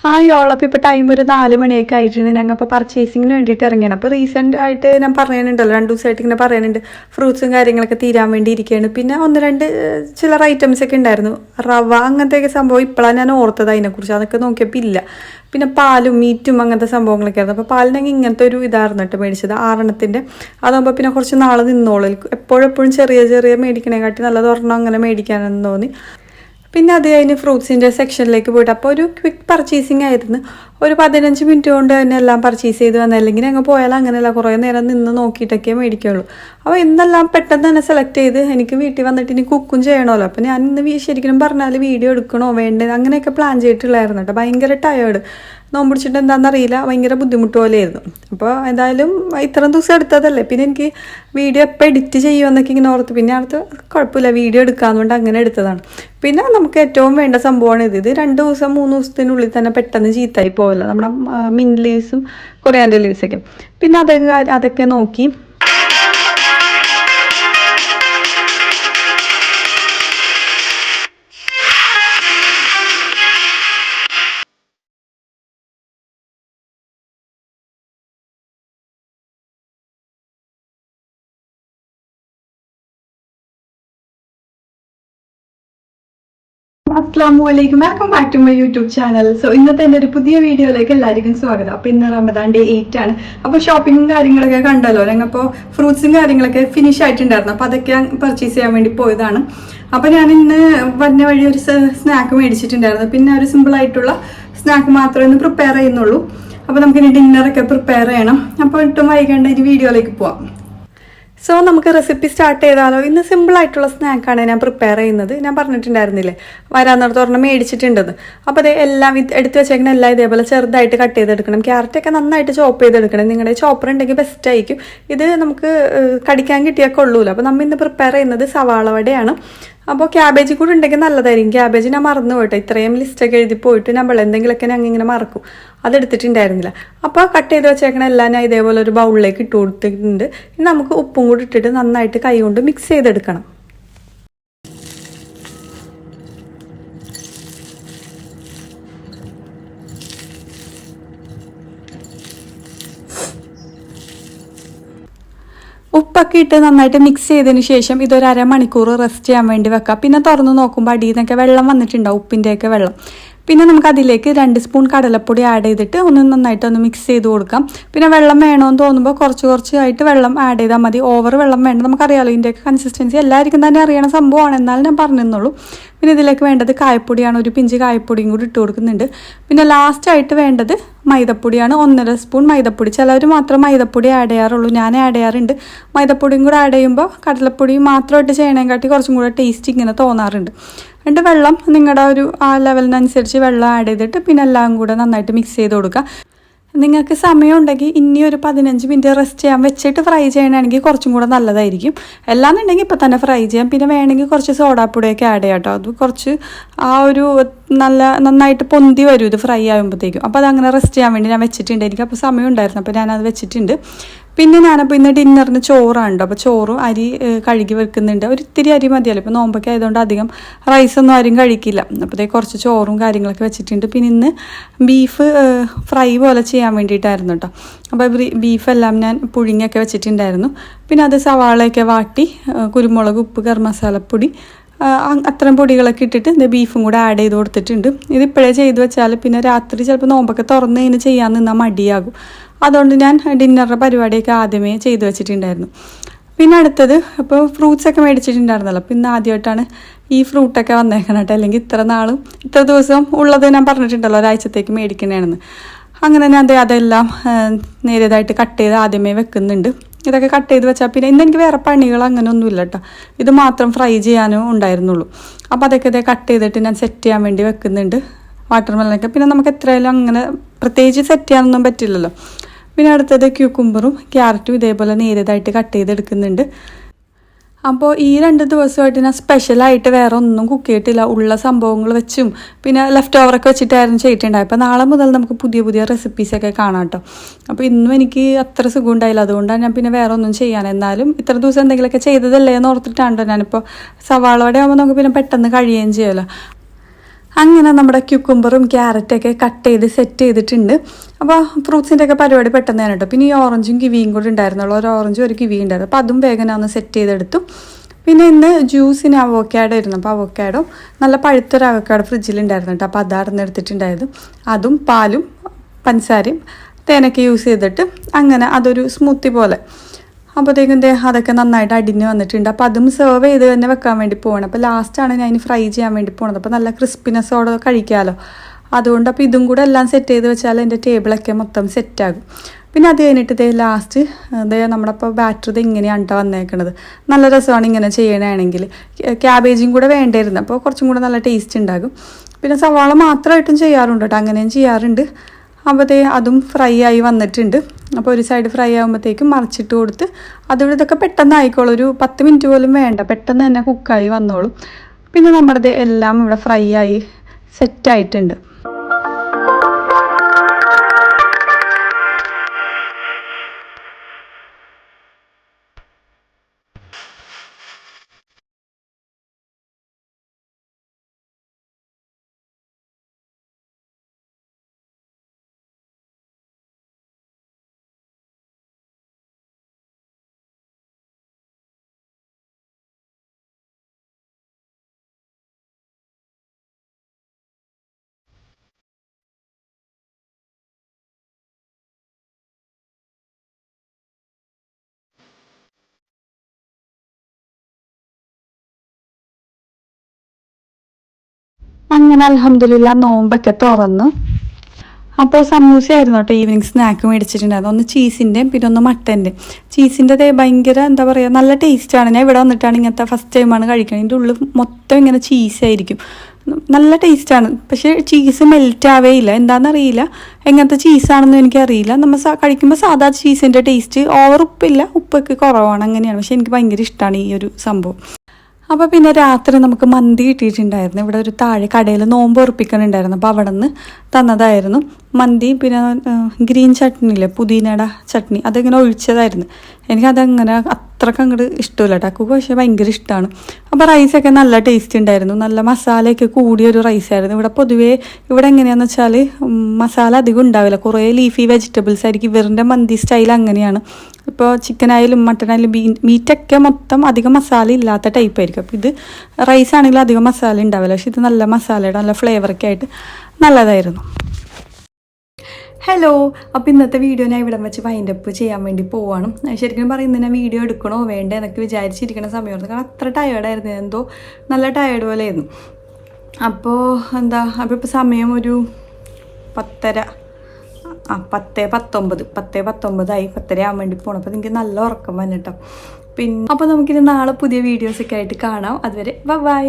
ആ യോളപ്പ് ഇപ്പോൾ ടൈം ഒരു 4 മണിയൊക്കെ ആയിട്ടുണ്ട്. ഞങ്ങൾ ഇപ്പോൾ പർച്ചേസിങ്ങിന് വേണ്ടിയിട്ട് ഇറങ്ങിയാണ്. അപ്പോൾ റീസെൻ്റ് ആയിട്ട് ഞാൻ പറയുന്നുണ്ടല്ലോ, 2 ദിവസമായിട്ട് ഇങ്ങനെ പറയുന്നുണ്ട് ഫ്രൂട്ട്സും കാര്യങ്ങളൊക്കെ തീരാൻ വേണ്ടി ഇരിക്കുകയാണ്. പിന്നെ 1-2 ചില്ലറ ഐറ്റംസ് ഒക്കെ ഉണ്ടായിരുന്നു, റവ അങ്ങനത്തെയൊക്കെ സംഭവം. ഇപ്പോഴാണ് ഞാൻ ഓർത്തത് അതിനെക്കുറിച്ച്. അതൊക്കെ നോക്കിയപ്പോൾ ഇല്ല. പിന്നെ പാലും മീറ്റും അങ്ങനത്തെ സംഭവങ്ങളൊക്കെ ആയിരുന്നു. അപ്പോൾ പാലിനെങ്കിൽ ഇങ്ങനത്തെ ഒരു ഇതായിരുന്നു കേട്ടോ മേടിച്ചത്, 6 അതാകുമ്പോൾ പിന്നെ കുറച്ച് നാൾ നിന്നോളൂ. എപ്പോഴും ചെറിയ ചെറിയ മേടിക്കണേക്കാട്ടി നല്ലത് ഒരെണ്ണം അങ്ങനെ മേടിക്കാനെന്ന് തോന്നി. പിന്നെ അത് കഴിഞ്ഞ് ഫ്രൂട്ട്സിൻ്റെ സെക്ഷനിലേക്ക് പോയിട്ട് അപ്പോൾ ഒരു ക്വിക്ക് പർച്ചേസിങ് ആയിരുന്നു. ഒരു 15 മിനിറ്റ് കൊണ്ട് തന്നെ എല്ലാം പർച്ചേസ് ചെയ്ത് വന്നത്. അല്ലെങ്കിൽ അങ്ങ് പോയാൽ അങ്ങനെയല്ല, കുറേ നേരം നിന്ന് നോക്കിയിട്ടൊക്കെ മേടിക്കുള്ളൂ. അപ്പോൾ ഇന്നെല്ലാം പെട്ടെന്ന് തന്നെ സെലക്ട് ചെയ്ത് എനിക്ക് വീട്ടിൽ വന്നിട്ട് ഇനി കുക്കും ചെയ്യണമല്ലോ. അപ്പോൾ ഞാൻ ഇന്ന് ശരിക്കും പറഞ്ഞാൽ വീഡിയോ എടുക്കണോ വേണ്ടത് അങ്ങനെയൊക്കെ പ്ലാൻ ചെയ്തിട്ടുള്ളായിരുന്നു കേട്ടോ. ഭയങ്കര ടയേർഡ്, നോമ്പ് പിടിച്ചിട്ട് എന്താണെന്നറിയില്ല, ഭയങ്കര ബുദ്ധിമുട്ട് പോലെയായിരുന്നു. അപ്പോൾ എന്തായാലും ഇത്രയും ദിവസം എടുത്തതല്ലേ, പിന്നെ എനിക്ക് വീഡിയോ എപ്പോൾ എഡിറ്റ് ചെയ്യുമെന്നൊക്കെ ഇങ്ങനെ ഓർത്ത്, പിന്നെ അടുത്ത് കുഴപ്പമില്ല വീഡിയോ എടുക്കാമെന്നുകൊണ്ട് അങ്ങനെ എടുത്തതാണ്. പിന്നെ നമുക്ക് ഏറ്റവും വേണ്ട സംഭവമാണ് ഇത് 2 ദിവസം 3 ദിവസത്തിനുള്ളിൽ തന്നെ പെട്ടെന്ന് ചീത്തായി പോകല്ലോ, നമ്മുടെ മിന്റ് ലീവ്സും കൊറിയാൻഡർ ലീവ്സൊക്കെ. പിന്നെ അതൊക്കെ നോക്കി അസ്സലാമലൈക്കും, welcome back to my YouTube channel. So ഇന്നത്തെ എൻ്റെ ഒരു പുതിയ വീഡിയോയിലേക്ക് എല്ലാവർക്കും സ്വാഗതം. അപ്പോൾ ഇന്ന് റമദാൻ ഡേ 8 ആണ്. അപ്പോൾ ഷോപ്പിങ്ങും കാര്യങ്ങളൊക്കെ കണ്ടല്ലോ, ഞങ്ങൾപ്പോൾ ഫ്രൂട്ട്സും കാര്യങ്ങളൊക്കെ ഫിനിഷ് ആയിട്ടുണ്ടായിരുന്നു. അപ്പോൾ അതൊക്കെ പർച്ചേസ് ചെയ്യാൻ വേണ്ടി പോയതാണ്. അപ്പോൾ ഞാൻ ഇന്ന് വന്ന വഴി ഒരു സ്നാക്ക് മേടിച്ചിട്ടുണ്ടായിരുന്നു. പിന്നെ ഒരു സിമ്പിളായിട്ടുള്ള സ്നാക്ക് മാത്രമേ ഇന്ന് പ്രിപ്പയർ ചെയ്യുന്നുള്ളൂ. അപ്പോൾ നമുക്കിനി ഡിന്നറൊക്കെ പ്രിപ്പയർ ചെയ്യണം. അപ്പോൾ ഒട്ടും വൈകേണ്ട ഈ വീഡിയോയിലേക്ക് പോവാം. സോ നമുക്ക് റെസിപ്പി സ്റ്റാർട്ട് ചെയ്താലോ. ഇന്ന് സിമ്പിളായിട്ടുള്ള സ്നാക്കാണ് ഞാൻ പ്രിപ്പയർ ചെയ്യുന്നത്. ഞാൻ പറഞ്ഞിട്ടുണ്ടായിരുന്നില്ലേ വരാന്നിടത്ത് ഒരെണ്ണം മേടിച്ചിട്ടുണ്ടെന്ന്. അപ്പോൾ അത് എല്ലാം എടുത്ത് വെച്ചേക്കണം, എല്ലാം ഇതേപോലെ ചെറുതായിട്ട് കട്ട് ചെയ്തെടുക്കണം. ക്യാരറ്റൊക്കെ നന്നായിട്ട് ചോപ്പ് ചെയ്തെടുക്കണം. നിങ്ങളുടെ ചോപ്പർ ഉണ്ടെങ്കിൽ ബെസ്റ്റ് ആയിരിക്കും. ഇത് നമുക്ക് കടിക്കാൻ കിട്ടിയാൽ കൊള്ളൂല. അപ്പോൾ നമ്മൾ ഇന്ന് പ്രിപ്പയർ ചെയ്യുന്നത് സവാള വടയാണ്. അപ്പോൾ ക്യാബേജ് കൂടെ ഉണ്ടെങ്കിൽ നല്ലതായിരിക്കും. ക്യാബേജ് ഞാൻ മറന്നു പോയിട്ട്, ഇത്രയും ലിസ്റ്റൊക്കെ എഴുതി പോയിട്ട് നമ്മൾ എന്തെങ്കിലുമൊക്കെ ഞങ്ങൾ ഇങ്ങനെ മറക്കും, അതെടുത്തിട്ടുണ്ടായിരുന്നില്ല. അപ്പോൾ കട്ട് ചെയ്ത് വെച്ചേക്കണ എല്ലാം ഞാൻ ഇതേപോലെ ഒരു ബൗളിലേക്ക് ഇട്ട് കൊടുത്തിട്ടുണ്ട്. ഇനി നമുക്ക് ഉപ്പും കൂടി ഇട്ടിട്ട് നന്നായിട്ട് കൈ കൊണ്ട് മിക്സ് ചെയ്തെടുക്കണം. ഉപ്പൊക്കെ ഇട്ട് നന്നായിട്ട് മിക്സ് ചെയ്തതിന് ശേഷം ഇതൊരു 1/2 മണിക്കൂർ റെസ്റ്റ് ചെയ്യാൻ വേണ്ടി വെക്കാം. പിന്നെ തുറന്ന് നോക്കുമ്പോൾ അടിയിൽ നിന്നൊക്കെ വെള്ളം വന്നിട്ടുണ്ടാവും, ഉപ്പിൻ്റെയൊക്കെ വെള്ളം. പിന്നെ നമുക്ക് അതിലേക്ക് 2 സ്പൂൺ കടലപ്പൊടി ആഡ് ചെയ്തിട്ട് നന്നായിട്ടൊന്ന് മിക്സ് ചെയ്ത് കൊടുക്കാം. പിന്നെ വെള്ളം വേണമെന്ന് തോന്നുമ്പോൾ കുറച്ചായിട്ട് വെള്ളം ആഡ് ചെയ്താൽ മതി. ഓവർ വെള്ളം വേണ്ട, നമുക്കറിയാമല്ലോ ഇതിൻ്റെയൊക്കെ കൺസിസ്റ്റൻസി എല്ലാവർക്കും തന്നെ അറിയണ സംഭവമാണ്, എന്നാലും ഞാൻ പറഞ്ഞെന്നുള്ളൂ. പിന്നെ ഇതിലേക്ക് വേണ്ടത് കായപ്പൊടിയാണ്, ഒരു പിഞ്ച് കായപ്പൊടിയും കൂടി ഇട്ട് കൊടുക്കുന്നുണ്ട്. പിന്നെ ലാസ്റ്റായിട്ട് വേണ്ടത് മൈദപ്പൊടിയാണ്, 1.5 സ്പൂൺ മൈദപ്പൊടി. ചിലവർ മാത്രം മൈദപ്പൊടി ആഡ് ചെയ്യാറുള്ളൂ, ഞാൻ ആഡ് ചെയ്യാറുണ്ട്. മൈദപ്പൊടിയും കൂടെ ആഡ് ചെയ്യുമ്പോൾ കടലപ്പൊടി മാത്രമായിട്ട് ചെയ്യണേക്കാട്ടി കുറച്ചും കൂടെ ടേസ്റ്റ് ഇങ്ങനെ തോന്നാറുണ്ട്. എന്നിട്ട് വെള്ളം നിങ്ങളുടെ ഒരു ആ ലെവലിനനുസരിച്ച് വെള്ളം ആഡ് ചെയ്തിട്ട് പിന്നെ എല്ലാം കൂടെ നന്നായിട്ട് മിക്സ് ചെയ്ത് കൊടുക്കുക. നിങ്ങൾക്ക് സമയം ഉണ്ടെങ്കിൽ ഇനി ഒരു 15 മിനിറ്റ് റെസ്റ്റ് ചെയ്യാൻ വെച്ചിട്ട് ഫ്രൈ ചെയ്യണമെങ്കിൽ കുറച്ചും കൂടെ നല്ലതായിരിക്കും. എല്ലാന്നുണ്ടെങ്കിൽ ഇപ്പം തന്നെ ഫ്രൈ ചെയ്യാം. പിന്നെ വേണമെങ്കിൽ കുറച്ച് സോഡാപ്പൊടിയൊക്കെ ആഡ് ചെയ്യാം കേട്ടോ. അത് കുറച്ച് ആ ഒരു നന്നായിട്ട് പൊന്തി വരും ഇത് ഫ്രൈ ആകുമ്പോഴത്തേക്കും. അപ്പോൾ അതങ്ങനെ റെസ്റ്റ് ചെയ്യാൻ വേണ്ടി ഞാൻ വെച്ചിട്ടുണ്ട്. എനിക്ക് അപ്പോൾ സമയം ഉണ്ടായിരുന്നു, അപ്പോൾ ഞാനത് വെച്ചിട്ടുണ്ട്. പിന്നെ ഞാനപ്പോൾ ഇന്ന് ഡിന്നറിന് ചോറാണ്. അപ്പോൾ ചോറും അരി കഴുകി വെക്കുന്നുണ്ട്. ഒരു ഇത്തിരി അരി മതിയല്ലോ, ഇപ്പോൾ നോമ്പൊക്കെ ആയതുകൊണ്ട് അധികം റൈസൊന്നും ആരും കഴിക്കില്ല. അപ്പോഴത്തേക്ക് കുറച്ച് ചോറും കാര്യങ്ങളൊക്കെ വെച്ചിട്ടുണ്ട്. പിന്നെ ഇന്ന് ബീഫ് ഫ്രൈ പോലെ ചെയ്യാൻ വേണ്ടിയിട്ടായിരുന്നു കേട്ടോ. അപ്പോൾ ബീഫെല്ലാം ഞാൻ പുഴുങ്ങിയൊക്കെ വെച്ചിട്ടുണ്ടായിരുന്നു. പിന്നെ അത് സവാളയൊക്കെ വാട്ടി കുരുമുളക്, ഉപ്പ്, ഗരം മസാലപ്പൊടി അത്തരം പൊടികളൊക്കെ ഇട്ടിട്ട് ഇത് ബീഫും കൂടെ ആഡ് ചെയ്ത് കൊടുത്തിട്ടുണ്ട്. ഇതിപ്പോഴേ ചെയ്ത് വെച്ചാൽ പിന്നെ രാത്രി ചിലപ്പോൾ നോമ്പൊക്കെ തുറന്ന് കഴിഞ്ഞ് ചെയ്യാൻ നിന്നാൽ മടിയാകും. അതുകൊണ്ട് ഞാൻ ഡിന്നറിൻ്റെ പരിപാടിയൊക്കെ ആദ്യമേ ചെയ്ത് വെച്ചിട്ടുണ്ടായിരുന്നു. പിന്നെ അടുത്തത് ഇപ്പോൾ ഫ്രൂട്ട്സൊക്കെ മേടിച്ചിട്ടുണ്ടായിരുന്നല്ലോ. പിന്നെ ആദ്യമായിട്ടാണ് ഈ ഫ്രൂട്ടൊക്കെ വന്നേക്കണം കേട്ടോ. അല്ലെങ്കിൽ ഇത്ര ദിവസം ഉള്ളത് ഞാൻ പറഞ്ഞിട്ടുണ്ടല്ലോ ഒരാഴ്ചത്തേക്ക് മേടിക്കണേണെന്ന്. അങ്ങനെ ഞാൻ അതെല്ലാം നേരിയതായിട്ട് കട്ട് ചെയ്ത് ആദ്യമേ വെക്കുന്നുണ്ട്. ഇതൊക്കെ കട്ട് ചെയ്ത് വെച്ചാൽ പിന്നെ ഇന്ന് എനിക്ക് വേറെ പണികൾ അങ്ങനെ ഒന്നുമില്ല കേട്ടോ. ഇത് മാത്രം ഫ്രൈ ചെയ്യാനും ഉണ്ടായിരുന്നുള്ളൂ. അപ്പോൾ അതൊക്കെ കട്ട് ചെയ്തിട്ട് ഞാൻ സെറ്റ് ചെയ്യാൻ വേണ്ടി വെക്കുന്നുണ്ട്. വാട്ടർമെലനൊക്കെ പിന്നെ നമുക്ക് എത്രയായാലും അങ്ങനെ പ്രത്യേകിച്ച് സെറ്റ് ചെയ്യാനൊന്നും പറ്റില്ലല്ലോ. പിന്നെ അടുത്തത് ക്യൂക്കുംബറും ക്യാരറ്റും ഇതേപോലെ നേരിയതായിട്ട് കട്ട് ചെയ്തെടുക്കുന്നുണ്ട്. അപ്പോൾ ഈ 2 ദിവസമായിട്ട് ഞാൻ സ്പെഷ്യലായിട്ട് വേറെ ഒന്നും കുക്ക് ചെയ്തിട്ടില്ല. ഉള്ള സംഭവങ്ങൾ വെച്ചും പിന്നെ ലെഫ്റ്റ് ഓവറൊക്കെ വെച്ചിട്ടായിരുന്നു ചെയ്തിട്ടുണ്ടായി. അപ്പോൾ നാളെ മുതൽ നമുക്ക് പുതിയ റെസിപ്പീസൊക്കെ കാണാം കേട്ടോ. അപ്പോൾ ഇന്നും എനിക്ക് അത്ര സുഖം ഉണ്ടായില്ല, അതുകൊണ്ടാണ് ഞാൻ പിന്നെ വേറെ ഒന്നും ചെയ്യാൻ. എന്നാലും ഇത്ര ദിവസം എന്തെങ്കിലുമൊക്കെ ചെയ്തതല്ലേ എന്ന് ഓർത്തിട്ടാണ് ഞാനിപ്പോൾ. സവാള വട ആകുമ്പോൾ നമുക്ക് പിന്നെ പെട്ടെന്ന് കഴിയുകയും ചെയ്യുമല്ലോ. അങ്ങനെ നമ്മുടെ ക്യൂക്കുംബറും ക്യാരറ്റൊക്കെ കട്ട് ചെയ്ത് സെറ്റ് ചെയ്തിട്ടുണ്ട്. അപ്പോൾ ഫ്രൂട്ട്സിൻ്റെ ഒക്കെ പരിപാടി പെട്ടെന്ന് തന്നെ കേട്ടോ. പിന്നെ ഈ ഓറഞ്ചും കിവിയും കൂടി ഉണ്ടായിരുന്നുള്ളൂ, ഒരു ഓറഞ്ചും ഒരു കിവി ഉണ്ടായിരുന്നു. അപ്പോൾ അതും വേഗം ഒന്ന് സെറ്റ് ചെയ്തെടുത്തു. പിന്നെ ഇന്ന് ജ്യൂസിന് അവോക്കാഡോ ആയിരുന്നു. അപ്പോൾ അവോക്കാഡോ നല്ല പഴുത്തൊരു അവോക്കാഡോ ഫ്രിഡ്ജിലുണ്ടായിരുന്നു കേട്ടോ. അപ്പോൾ അതായിരുന്നു എടുത്തിട്ടുണ്ടായത്. അതും പാലും പഞ്ചസാരയും തേനൊക്കെ യൂസ് ചെയ്തിട്ട് അങ്ങനെ അതൊരു സ്മൂത്തി പോലെ. അപ്പോഴത്തേക്കും അതൊക്കെ നന്നായിട്ട് അടിഞ്ഞ് വന്നിട്ടുണ്ട്. അപ്പോൾ അതും സെർവ് ചെയ്ത് തന്നെ വെക്കാൻ വേണ്ടി പോകണം. അപ്പോൾ ലാസ്റ്റാണ് ഞാൻ അതിന് ഫ്രൈ ചെയ്യാൻ വേണ്ടി പോകുന്നത്. അപ്പോൾ നല്ല ക്രിസ്പിനെസ്സോടെ കഴിക്കാമല്ലോ, അതുകൊണ്ട് അപ്പോൾ ഇതും കൂടെ എല്ലാം സെറ്റ് ചെയ്ത് വെച്ചാൽ എൻ്റെ ടേബിളൊക്കെ മൊത്തം സെറ്റാകും. പിന്നെ അത് കഴിഞ്ഞിട്ട് ലാസ്റ്റ് നമ്മുടെ ഇപ്പോൾ ബാറ്റർ ഇങ്ങനെയാണ് കേട്ടോ വന്നേക്കണത്. നല്ല രസമാണ് ഇങ്ങനെ ചെയ്യണമെങ്കിൽ. ക്യാബേജും കൂടെ വേണ്ടായിരുന്നു, അപ്പോൾ കുറച്ചും കൂടെ നല്ല ടേസ്റ്റ് ഉണ്ടാകും. പിന്നെ സവാള മാത്രമായിട്ടും ചെയ്യാറുണ്ട് കേട്ടോ, അങ്ങനെയും ചെയ്യാറുണ്ട്. അപ്പോൾ അതും ഫ്രൈ ആയി വന്നിട്ടുണ്ട്. അപ്പോൾ ഒരു സൈഡ് ഫ്രൈ ആകുമ്പോഴത്തേക്കും മറിച്ചിട്ട് കൊടുത്ത് അതുകൊണ്ട് ഇതൊക്കെ പെട്ടെന്ന് ആയിക്കോളും. ഒരു 10 മിനിറ്റ് പോലും വേണ്ട, പെട്ടെന്ന് തന്നെ കുക്കായി വന്നോളും. പിന്നെ നമ്മുടെ എല്ലാം ഇവിടെ ഫ്രൈ ആയി സെറ്റായിട്ടുണ്ട്. അങ്ങനെ അൽഹംദുലില്ലാ നോമ്പൊക്കെ തുറന്നു. അപ്പോൾ സമൂസയായിരുന്നു കേട്ടോ ഈവനിങ് സ്നാക്ക് മേടിച്ചിട്ടുണ്ടായിരുന്നു. ഒന്ന് ചീസിൻ്റെയും പിന്നെ ഒന്ന് മട്ടൻ്റെയും. ചീസിൻ്റെ ഭയങ്കര എന്താ പറയുക, നല്ല ടേസ്റ്റാണ്. ഞാൻ ഇവിടെ വന്നിട്ടാണ് ഇങ്ങനത്തെ ഫസ്റ്റ് ടൈമാണ് കഴിക്കുന്നത്. ഇതിൻ്റെ ഉള്ളിൽ മൊത്തം ഇങ്ങനെ ചീസായിരിക്കും, നല്ല ടേസ്റ്റാണ്. പക്ഷേ ചീസ് മെൽറ്റ് ആവേയില്ല, എന്താണെന്നറിയില്ല. എങ്ങനത്തെ ചീസാണെന്നും എനിക്കറിയില്ല. നമ്മൾ കഴിക്കുമ്പോൾ സാധാ ചീസിൻ്റെ ടേസ്റ്റ്, ഓവർ ഉപ്പില്ല, ഉപ്പൊക്കെ കുറവാണ്, അങ്ങനെയാണ്. പക്ഷേ എനിക്ക് ഭയങ്കര ഇഷ്ടമാണ് ഈ ഒരു സംഭവം. അപ്പോൾ പിന്നെ രാത്രി നമുക്ക് മന്തി കിട്ടിയിട്ടുണ്ടായിരുന്നു. ഇവിടെ ഒരു താഴെ കടയിൽ നോമ്പ് ഉറപ്പിക്കുന്നുണ്ടായിരുന്നു, അപ്പോൾ അവിടെ നിന്ന് തന്നതായിരുന്നു മന്തി. പിന്നെ ഗ്രീൻ ചട്നി ഇല്ലേ, പുതിനയുടെ ചട്നി, അതിങ്ങനെ ഒഴിച്ചതായിരുന്നു. എനിക്കതങ്ങനെ അത്രയ്ക്ക് അങ്ങോട്ട് ഇഷ്ടമില്ല കേട്ടോ. അക്കു പക്ഷേ ഭയങ്കര ഇഷ്ടമാണ്. അപ്പോൾ റൈസൊക്കെ നല്ല ടേസ്റ്റ് ഉണ്ടായിരുന്നു, നല്ല മസാലയൊക്കെ കൂടിയൊരു റൈസായിരുന്നു. ഇവിടെ പൊതുവേ ഇവിടെ എങ്ങനെയാണെന്ന് വെച്ചാൽ മസാല അധികം ഉണ്ടാവില്ല, കുറേ ലീഫി വെജിറ്റബിൾസ് ആയിരിക്കും. ഇവരുടെ മന്തി സ്റ്റൈൽ അങ്ങനെയാണ്. ഇപ്പോൾ ചിക്കനായാലും മട്ടനായാലും മീറ്റൊക്കെ മൊത്തം അധികം മസാല ഇല്ലാത്ത ടൈപ്പ് ആയിരിക്കും. അപ്പോൾ ഇത് റൈസ് ആണെങ്കിലും അധികം മസാല ഉണ്ടാവില്ല, പക്ഷെ ഇത് നല്ല മസാലയുടെ നല്ല ഫ്ലേവറൊക്കെ ആയിട്ട് നല്ലതായിരുന്നു. ഹലോ, അപ്പോൾ ഇന്നത്തെ വീഡിയോ ഞാൻ ഇവിടെ വെച്ച് വൈൻഡപ്പ് ചെയ്യാൻ വേണ്ടി പോവാണ്. ശരിക്കും പറയുന്നത് ഞാൻ വീഡിയോ എടുക്കണോ വേണ്ടേ എന്നൊക്കെ വിചാരിച്ചിരിക്കുന്ന സമയമായിരുന്നു. കാരണം അത്ര ടയേർഡായിരുന്നു, എന്തോ നല്ല ടയേർഡ് പോലെ ആയിരുന്നു. അപ്പോൾ ഇപ്പോൾ സമയം ഒരു 10:19 10:19 ആവാൻ വേണ്ടി പോകണം. അപ്പോൾ എനിക്ക് നല്ല ഉറക്കം വന്നിട്ടോ. പിന്നെ അപ്പോൾ നമുക്കിനി നാളെ പുതിയ വീഡിയോസൊക്കെ ആയിട്ട് കാണാം. അതുവരെ ബൈ.